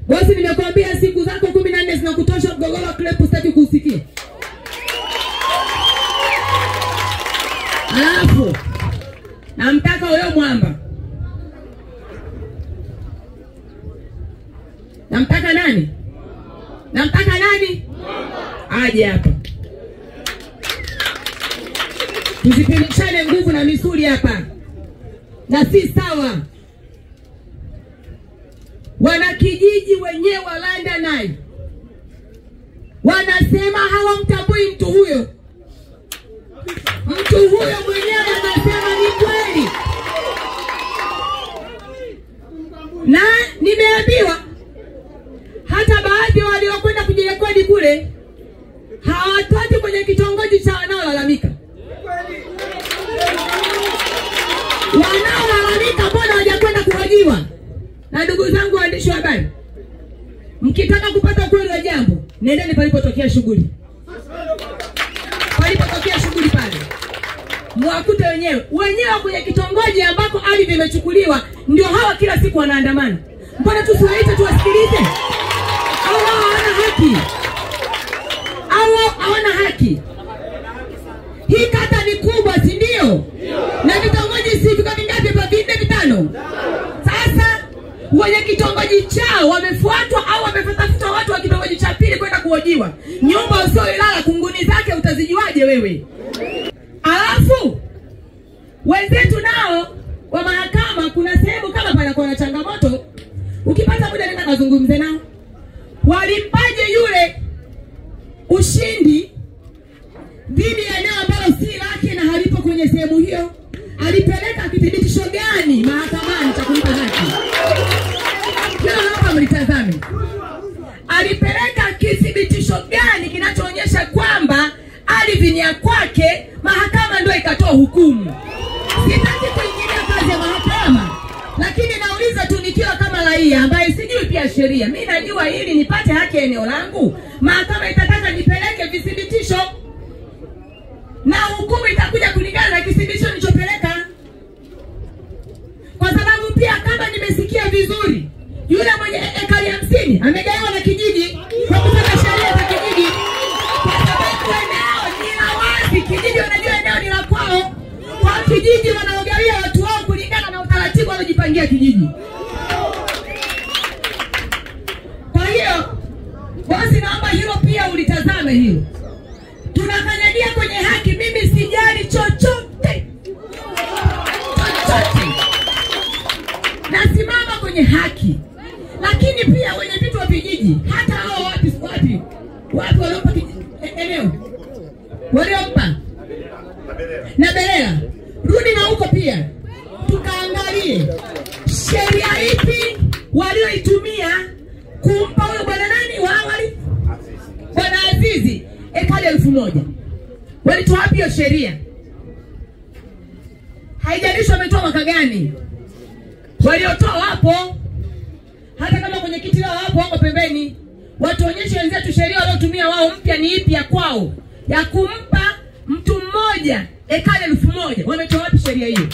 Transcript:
Bosi, nimekuambia siku zako 14 zinakutosha, mgogoro wa klepu sitaki kusikia. Alafu namtaka huyo mwamba. Namtaka nani? Namtaka nani? Aje hapa. Tusipelekane nguvu na misuli hapa. Na si sawa. Wanakijiji wenyewe wa London wanasema hawamtambui mtu huyo. Mtu huyo mwenyewe anasema ni kweli. Na nimeambiwa hata baadhi waliokwenda kujirekodi kule hawataki kwenye kitongoji cha wanaolalamika. Wanaolalamika mbona hawajakwenda kuhojiwa? Na ndugu zangu waandishi wa habari, mkitaka kupata kweli wa jambo, nendeni palipotokea shughuli. Palipotokea shughuli pale, mwakute wenyewe. Wenyewe kwenye kitongoji ambako ardhi imechukuliwa ndio hawa kila siku wanaandamana. Mbona tusiwaite tuwasikilize? Au hawana haki? Au hawana haki? Hii kata ni kubwa, si ndio? Na vitongoji si viko vingapi? Pa 4-5. Sasa wenye kitongoji chao wamefuatwa au wamefuata watu wa kitongoji cha pili kwenda kuhojiwa. Nyumba usioilala kunguni zake utazijuaje wewe? Alafu wenzetu nao wa mahakama, kuna sehemu kama panakuwa na changamoto, ukipata muda nenda kazungumze nao. Walimpaje yule ushindi dhidi ya eneo ambalo si lake na halipo kwenye sehemu hiyo? Alipeleka kithibitisho gani mahakamani cha kumpa haki? Kila hapa mlitazame. Alipeleka kithibitisho gani kinachoonyesha kwamba ardhi ni ya kwake? Mahakama ndio ikatoa hukumu. Sitaki kuingilia kazi ya mahakama, lakini nauliza tu nikiwa kama raia ambaye sijui pia sheria. Mimi najua ili nipate haki eneo langu, mahakama itataka nipeleke vithibitisho. Na hukumu itakuja kulingana na kithibitisho nilichopeleka. Kwa sababu pia kama nimesikia vizuri, yule mwenye ekari 50 amegawa na kijiji kwa kufuata sheria za kijiji. Kwa sababu eneo ni la wazi, kijiji wanajua eneo ni la kwao. Kwa kijiji wanaogawia watu wao kulingana na utaratibu wanaojipangia kijiji. Kwa hiyo basi naomba hilo pia ulitazame hilo. Tunakanyagia kwenye haki, mimi sijali chochote. Nasimama kwenye haki. Lakini pia wenye vitu wa vijiji, hata hao wapi waliompa eneo, waliompa na Belela, rudi na huko pia tukaangalie sheria ipi walioitumia kumpa huyo bwana nani wa awali, Bwana Azizi, ekari 1000. Walitoa wapi hiyo sheria? Haijalishi wametoa mwaka gani. Waliotoa wapo. Hata kama kwenye kiti lao wapo, wako pembeni. Watuonyeshe wenzetu sheria waliotumia wao mpya ni ipi ya kwao, ya kumpa mtu mmoja ekari 1000. Wametoa wapi sheria hiyo?